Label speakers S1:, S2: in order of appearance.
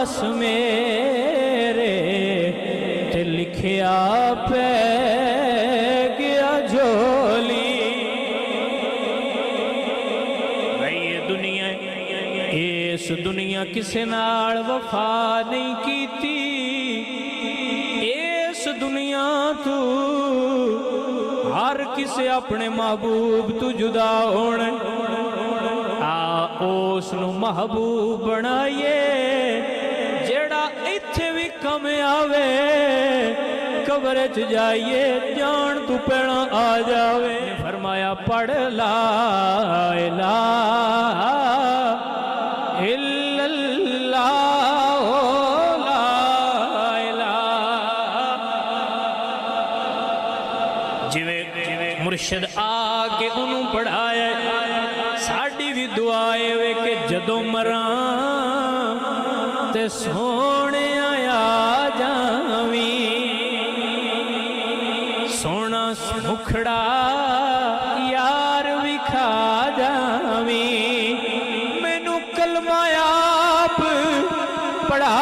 S1: वस मेरे ते लिखिया पै गया झोली। भाई ये दुनिया, इस दुनिया किसे नाल वफा नहीं कीती। इस दुनिया तू हर किसे अपने महबूब तू जुदा होना। उस नू महबूब बनाइए जेड़ा इत्थे भी कम आवे, कब्र च जाइए जान तू पहला आ जावे। फरमाया पढ़ ला इलाहा इल्लल्लाह ला इलाहा। जिवें मुर्शिद आके उन्होंने पढ़ाया, साड़ी भी दुआए वे कि जदों मरां ते सोने आ जावी, सोना मुखड़ा यार विखा जावी। मैनू कलमा आप पढ़ा